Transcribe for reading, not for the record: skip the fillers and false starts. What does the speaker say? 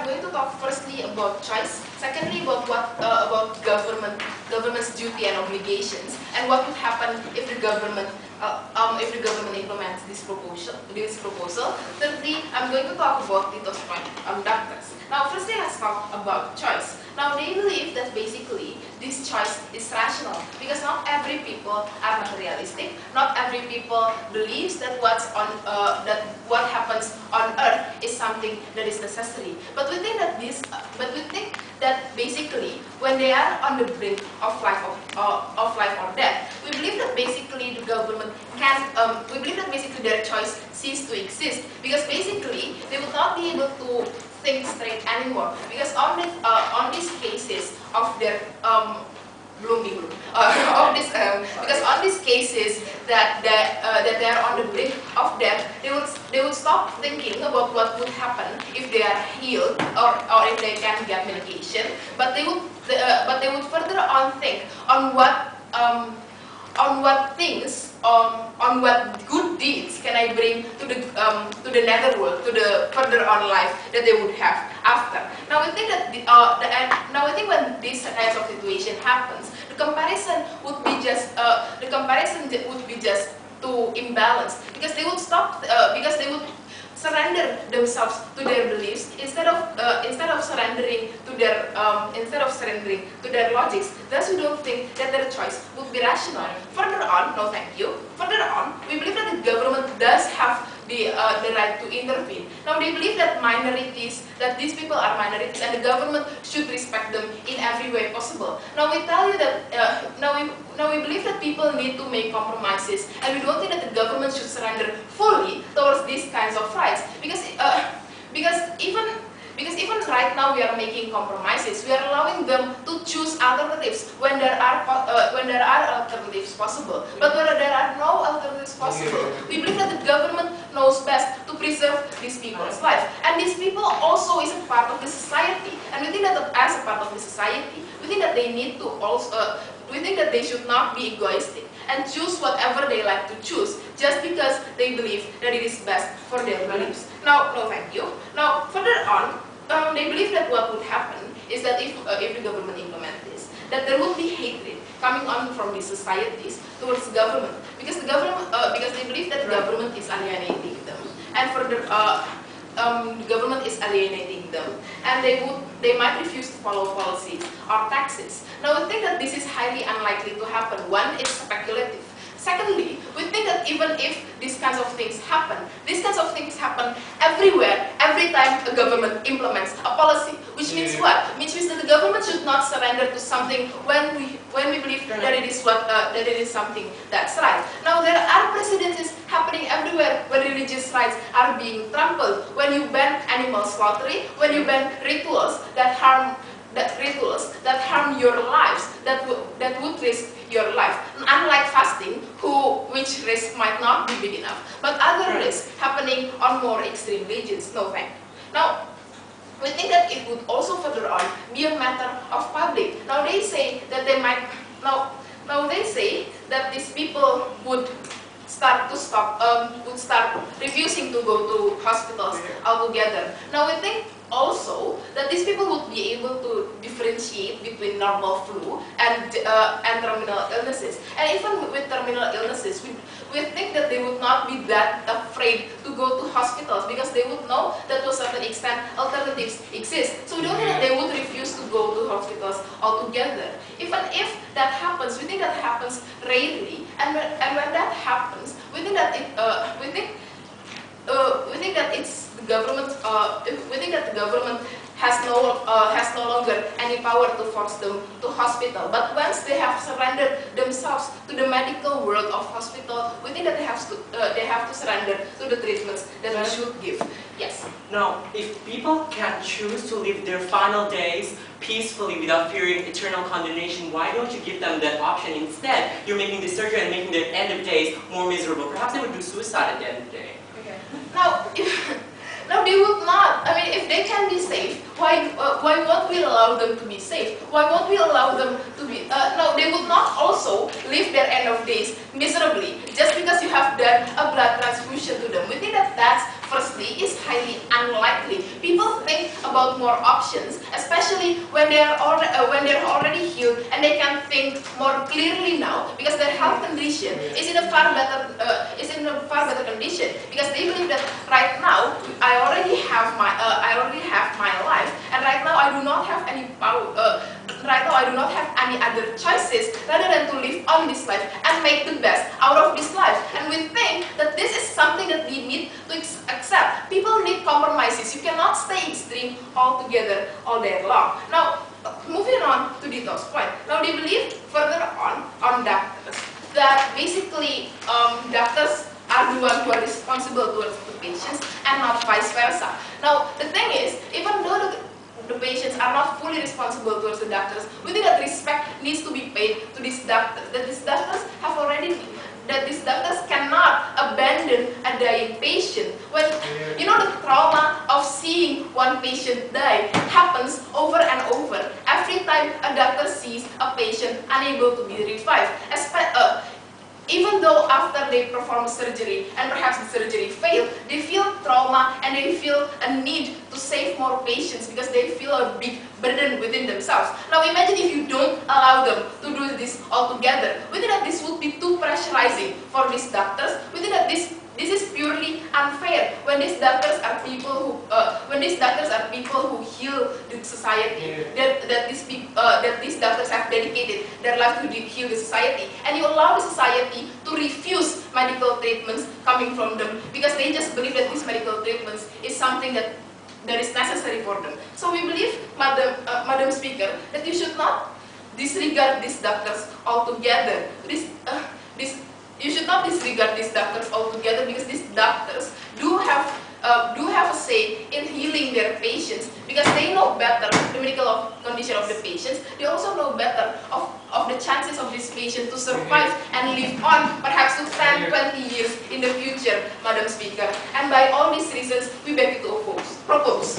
going to talk firstly about choice, secondly about about government's duty and obligations, and what would happen if the government implements this proposal. Thirdly, I'm going to talk about Tito's point on doctors. Now, firstly, let's talk about choice. Now, they believe that basically this choice is rational because not every people are materialistic. Not every people believes that what happens on Earth is something that is necessary. But we think that basically when they are on the brink of life or death, we believe that basically the government can. We believe that basically their choice cease to exist because basically they would not be able to think straight anymore because on these cases of their because on these cases that they are on the brink of death, they would stop thinking about what would happen if they are healed or if they can get medication, but they would further on think on what good deeds can I bring to the netherworld, to the further on life that they would have after. Now I think that when this kinds of situation happens, the comparison would be just too imbalanced because they would surrender themselves to their beliefs instead of surrendering to their logics. Thus, we don't think that their choice would be rational. Further on, no thank you. Further on, we believe that the government does have the right to intervene. Now, they believe that these people are minorities, and the government should respect them in every way possible. Now, we tell you that now we believe that people need to make compromises, and we don't think that the government should surrender fully towards these kinds of rights because even right now we are making compromises. We are allowing them to choose alternatives when there are alternatives possible. But where there are no alternatives possible, we believe that the government knows best to preserve these people's life. And these people also is a part of the society. And we think that as a part of the society, we think that they need to also. We think that they should not be egoistic and choose whatever they like to choose just because they believe that it is best for their beliefs. Now, no thank you. Now, further on, they believe that what would happen is that if the government implements this, that there would be hatred coming on from these societies towards the government because they believe that the government is alienating them, and further the government is alienating them, and they might refuse to follow policies or taxes. Now, we think that this is highly unlikely to happen. One, it's speculative. Secondly, we think that even if these kinds of things happen everywhere, every time a government implements a policy, which means what? Which means that the government should not surrender to something when we believe that it is something that's right. Now, there are precedences happening everywhere when religious rights are being trampled, when you ban animal slaughtering, when you ban rituals that harm your lives, that would risk your life. Unlike fasting, which risk might not be big enough, but other risks happening on more extreme regions. No thank you. Now, we think that it would also further on be a matter of public. Now they say that these people would start refusing to go to hospitals altogether. Now we think also that these people would be able to differentiate between normal flu and terminal illnesses. And even with terminal illnesses, we think that they would not be that afraid to go to hospitals because they would know that to a certain extent alternatives exist. So we don't think that they would refuse to go to hospitals altogether. Even if that happens, we think that happens rarely, and when that happens, we think that it's the government. We think that the government has no longer any power to force them to hospital. But once they have surrendered themselves to the medical world of hospital, we think that they have to surrender to the treatments that we should give. Yes. Now, if people can choose to live their final days peacefully without fearing eternal condemnation, why don't you give them that option instead? You're making the surgery and making their end of days more miserable. Perhaps they would do suicide at the end of the day. Okay. Now they would not. I mean, if they can be safe, why won't we allow them to be safe? Why won't we allow them to be? No, they would not also live their end of days miserably just because you have done a blood transfusion to them. We think that that's firstly, is highly unlikely. People think about more options, especially when they're already healed and they can think more clearly now because their health condition is in a far better condition, because they believe that right now I already have my life, and right now I do not have any power. Right now I do not have any other choices rather than to live on this life and make the best out of this life. And we think that this is something that we need to accept. People need compromises. You cannot stay extreme altogether all day long. Now, moving on to Dito's point. Now, they believe further on doctors that basically doctors are the ones who are responsible towards the patients and not vice versa. Now, the thing is, even though the patients are not fully responsible towards the doctors, we think that respect needs to be paid to these doctors. That these doctors cannot abandon a dying patient. When you know the trauma of seeing one patient die happens over and over every time a doctor sees a patient unable to be revived. Even though after they perform surgery and perhaps the surgery failed, they feel trauma and they feel a need to save more patients because they feel a big burden within themselves. Now imagine if you don't allow them to do this altogether. We think that this would be too pressurizing for these doctors. We think that this is purely unfair when these doctors are people who heal the society. That these doctors have dedicated their life to heal the society, and you allow the society to refuse medical treatments coming from them because they just believe that these medical treatments is something that is necessary for them. So we believe, Madam Speaker, that you should not disregard these doctors altogether. You should not disregard these doctors altogether because these doctors do have a say in healing their patients because they know better the medical condition of the patients. They also know better of the chances of this patient to survive and live on perhaps to 10, 20 years in the future, Madam Speaker. And by all these reasons, we beg you to propose.